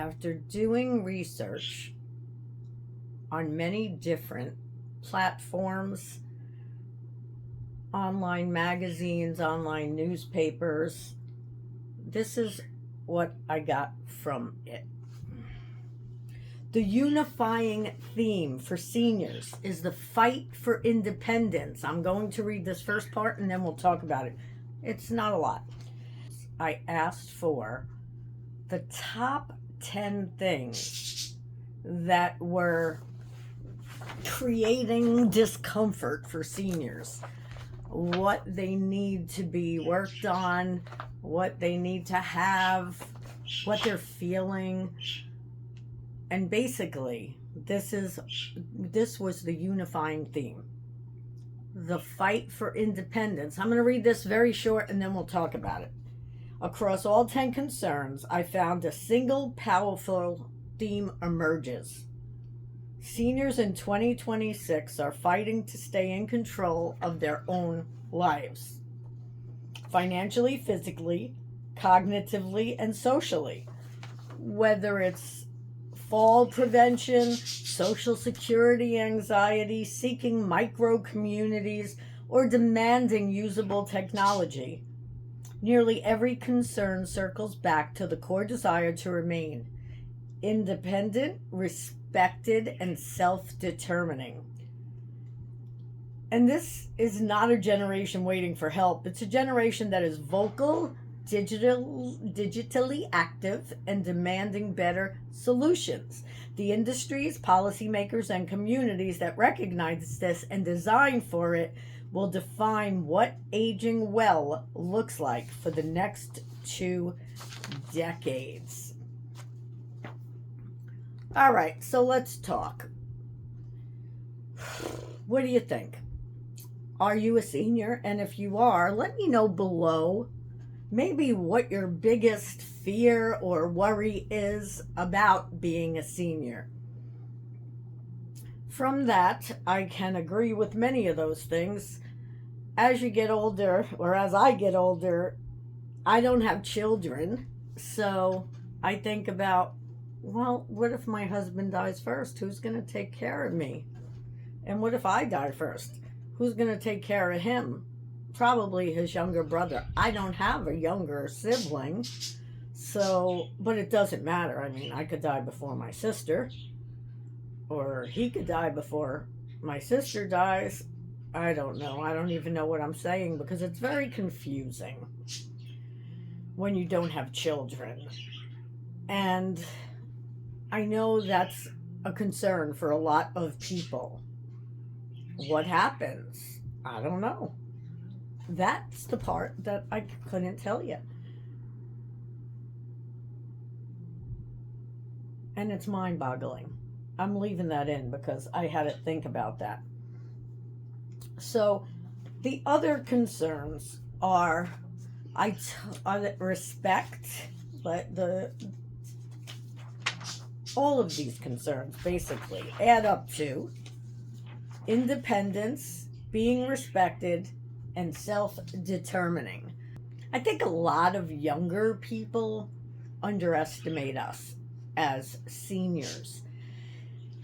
After doing research on many different platforms, online magazines, online newspapers, this is what I got from it. The unifying theme for seniors is the fight for independence. I'm going to read this first part and then we'll talk about it. It's not a lot. I asked for the top 10 things that were creating discomfort for seniors, what they need to be worked on, what they need to have, what they're feeling. And basically, this was the unifying theme. The fight for independence. I'm going to read this very short and then we'll talk about it. Across all 10 concerns, I found a single powerful theme emerges. Seniors in 2026 are fighting to stay in control of their own lives, financially, physically, cognitively, and socially. Whether it's fall prevention, social security anxiety, seeking micro communities, or demanding usable technology, nearly every concern circles back to the core desire to remain independent, respected, and self-determining. And this is not a generation waiting for help. It's a generation that is vocal, digitally active, and demanding better solutions. The industries, policymakers, and communities that recognize this and design for it will define what aging well looks like for the next 2 decades. All right, so let's talk. What do you think? Are you a senior? And if you are, let me know below maybe what your biggest fear or worry is about being a senior. From that, I can agree with many of those things. As you get older, or as I get older, I don't have children, so I think about, well, what if my husband dies first? Who's going to take care of me? And what if I die first? Who's going to take care of him? Probably his younger brother. I don't have a younger sibling, so, but it doesn't matter. I mean, I could die before my sister, or he could die before my sister dies. I don't know. I don't even know what I'm saying because it's very confusing when you don't have children. And I know that's a concern for a lot of people. What happens? I don't know. That's the part that I couldn't tell you. And it's mind-boggling. I'm leaving that in because I had to think about that. So the other concerns are respect, but all of these concerns basically add up to independence, being respected, and self-determining. I think a lot of younger people underestimate us as seniors,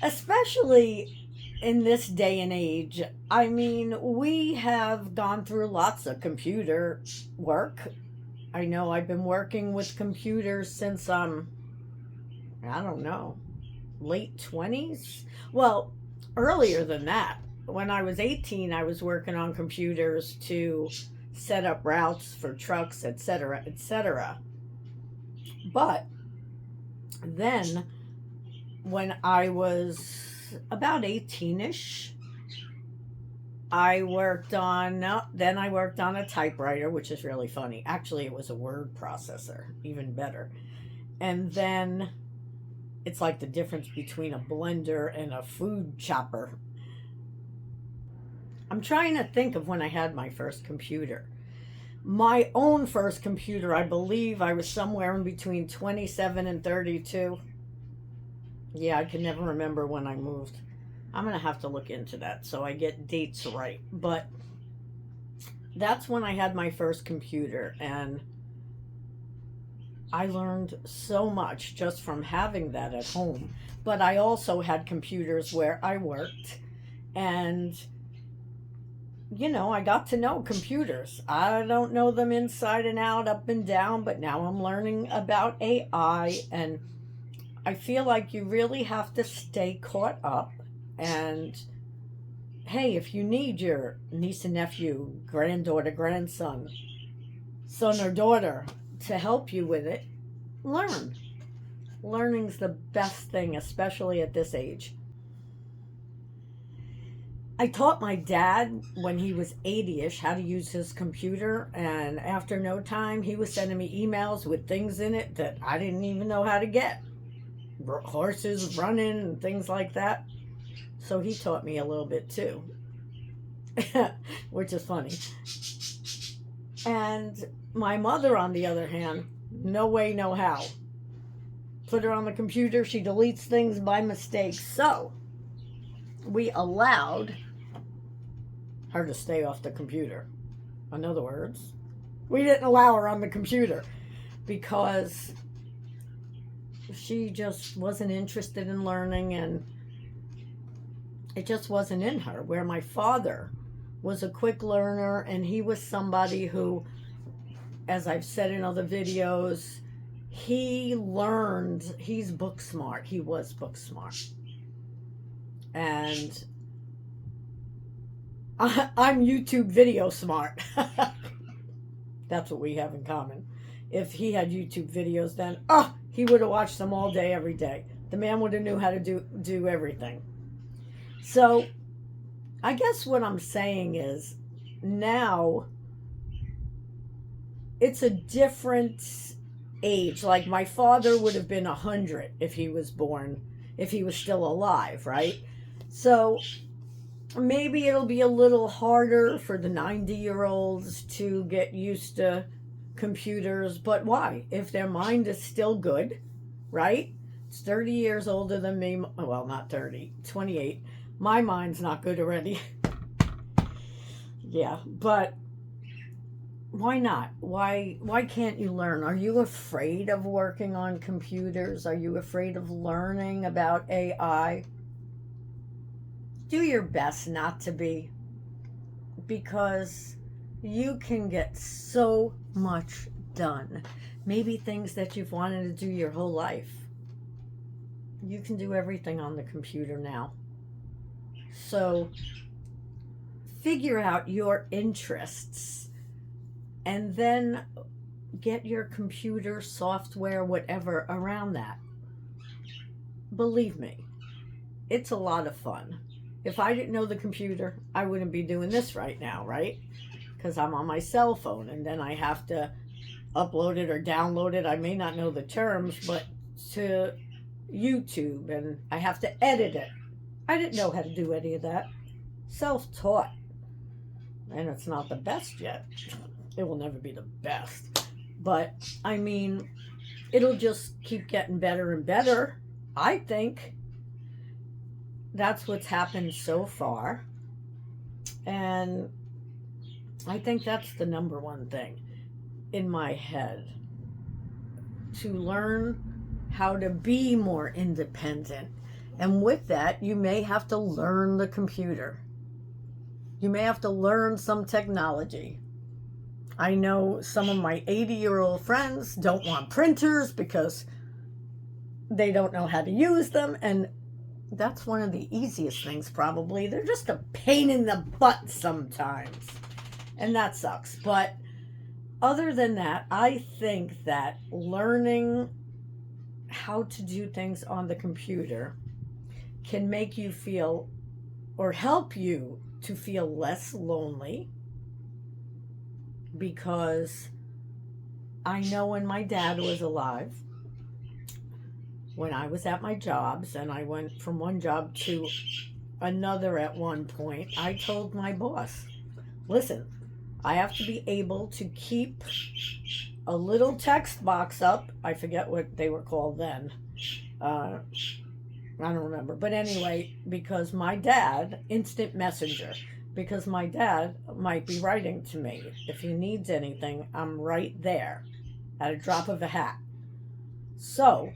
especially in this day and age. I mean, we have gone through lots of computer work. I know I've been working with computers since I don't know, late 20s. Well, earlier than that. When I was 18, I was working on computers to set up routes for trucks, etc., etc. But then when I was about 18-ish, I worked on a typewriter, which is really funny. Actually, it was a word processor, even better. And then it's like the difference between a blender and a food chopper. I'm trying to think of when I had my first computer. My own first computer, I believe I was somewhere in between 27 and 32. Yeah, I can never remember when I moved. I'm going to have to look into that so I get dates right. But that's when I had my first computer, and I learned so much just from having that at home. But I also had computers where I worked, and I got to know computers. I don't know them inside and out, up and down, but now I'm learning about AI, and I feel like you really have to stay caught up. And hey, if you need your niece and nephew, granddaughter, grandson, son or daughter to help you with it, learn. Learning's the best thing, especially at this age. I taught my dad when he was 80-ish how to use his computer, and after no time, he was sending me emails with things in it that I didn't even know how to get. Horses running and things like that. So he taught me a little bit too, which is funny. And my mother, on the other hand, no way, no how. Put her on the computer, she deletes things by mistake. So we allowed her to stay off the computer. In other words, we didn't allow her on the computer because she just wasn't interested in learning, and it just wasn't in her. Where my father was a quick learner, and he was somebody who, as I've said in other videos, he learned, he's book smart. He was book smart. And I'm YouTube video smart. That's what we have in common. If he had YouTube videos, then he would have watched them all day, every day. The man would have knew how to do everything. So I guess what I'm saying is, now it's a different age. Like my father would have been 100 if he was still alive, right? So maybe it'll be a little harder for the 90-year-olds to get used to computers, but why? If their mind is still good, right? It's 30 years older than me. Well, not 30, 28. My mind's not good already. Yeah, but why not? Why can't you learn? Are you afraid of working on computers? Are you afraid of learning about AI? Do your best not to be, because you can get so much done. Maybe things that you've wanted to do your whole life. You can do everything on the computer now. So figure out your interests and then get your computer software, whatever, around that. Believe me, it's a lot of fun. If I didn't know the computer, I wouldn't be doing this right now, right? Because I'm on my cell phone, and then I have to upload it or download it. I may not know the terms, but to YouTube, and I have to edit it. I didn't know how to do any of that. Self-taught. And it's not the best yet. It will never be the best. But, I mean, it'll just keep getting better and better, I think. That's what's happened so far. And I think that's the number one thing in my head. To learn how to be more independent. And with that, you may have to learn the computer. You may have to learn some technology. I know some of my 80-year-old friends don't want printers because they don't know how to use them, and that's one of the easiest things probably. They're just a pain in the butt sometimes, and that sucks. But other than that, I think that learning how to do things on the computer can make you feel, or help you to feel, less lonely. Because I know when my dad was alive, when I was at my jobs, and I went from one job to another at one point, I told my boss, listen, I have to be able to keep a little text box up. I forget what they were called then. I don't remember. But anyway, because my dad, instant messenger, because my dad might be writing to me. If he needs anything, I'm right there at a drop of a hat. So,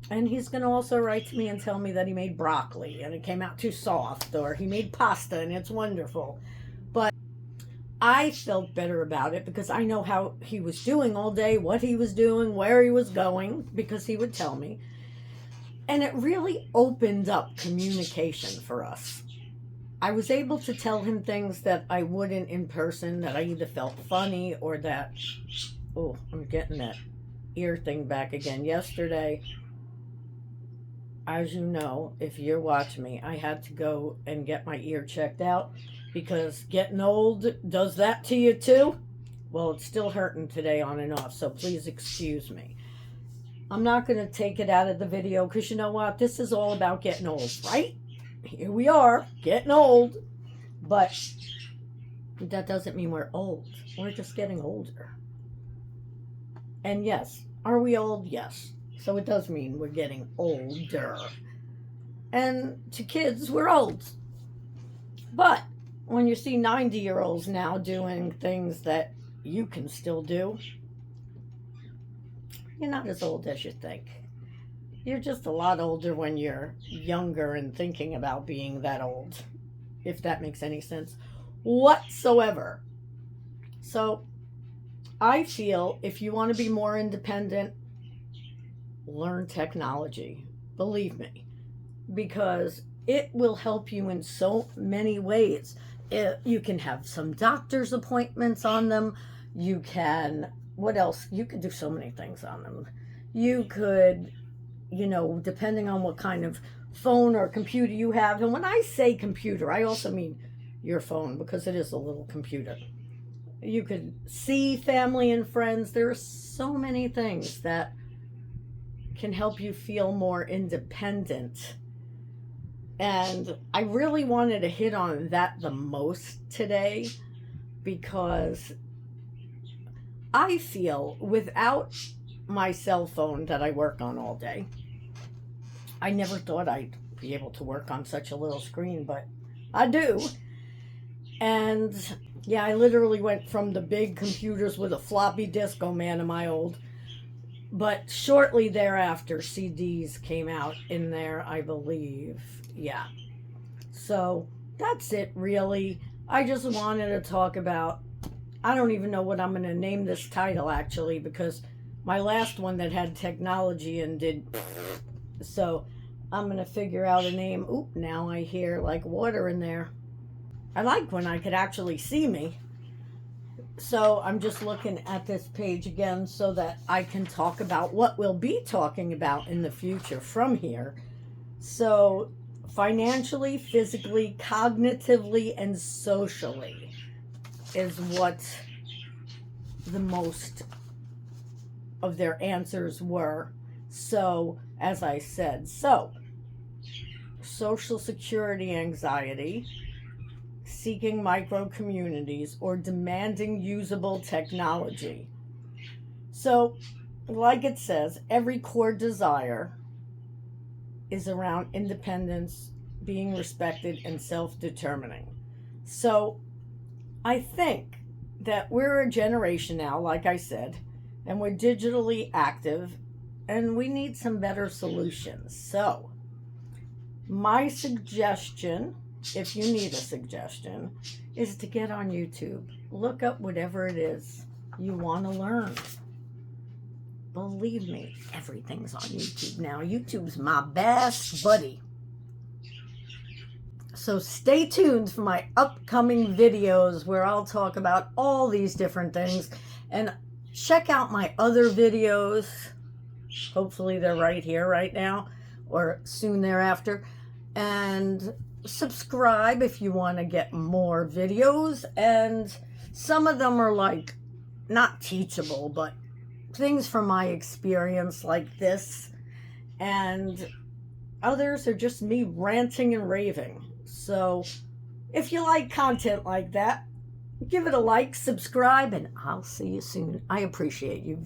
and he's going to also write to me and tell me that he made broccoli and it came out too soft, or he made pasta and it's wonderful. But I felt better about it because I know how he was doing all day, what he was doing, where he was going, because he would tell me. And it really opened up communication for us. I was able to tell him things that I wouldn't in person, that I either felt funny or that, oh, I'm getting that ear thing back again. Yesterday, as you know, if you're watching me, I had to go and get my ear checked out because getting old does that to you too. Well, it's still hurting today on and off, so please excuse me. I'm not going to take it out of the video because you know what? This is all about getting old, right? Here we are, getting old. But that doesn't mean we're old. We're just getting older. And yes, are we old? Yes. So it does mean we're getting older. And to kids, we're old. But when you see 90-year-olds now doing things that you can still do, you're not as old as you think. You're just a lot older when you're younger and thinking about being that old, if that makes any sense whatsoever. So I feel if you want to be more independent, learn technology. Believe me, because it will help you in so many ways. You can have some doctor's appointments on them. You can, what else? You could do so many things on them. You could, depending on what kind of phone or computer you have. And when I say computer, I also mean your phone because it is a little computer. You could see family and friends. There are so many things that can help you feel more independent. And I really wanted to hit on that the most today because I feel without my cell phone that I work on all day, I never thought I'd be able to work on such a little screen, but I do. And yeah, I literally went from the big computers with a floppy disk, oh man, am I old. But shortly thereafter, CDs came out in there, I believe. Yeah. So that's it, really. I just wanted to talk about, I don't even know what I'm going to name this title, actually, because my last one that had technology and did, so I'm going to figure out a name. Oop, now I hear like water in there. I like when I could actually see me. So I'm just looking at this page again so that I can talk about what we'll be talking about in the future from here. So financially, physically, cognitively, and socially is what the most of their answers were. So, as I said, Social Security anxiety, seeking micro communities, or demanding usable technology. So, like it says, every core desire is around independence, being respected, and self-determining. So, I think that we're a generation now, like I said, and we're digitally active, and we need some better solutions. So, my suggestion, if you need a suggestion, is to get on YouTube. Look up whatever it is you want to learn. Believe me, everything's on YouTube now. YouTube's my best buddy. So stay tuned for my upcoming videos where I'll talk about all these different things. And check out my other videos. Hopefully they're right here right now or soon thereafter. And subscribe if you want to get more videos. And some of them are like not teachable, but things from my experience like this. And others are just me ranting and raving. So if you like content like that, give it a like, subscribe, and I'll see you soon. I appreciate you.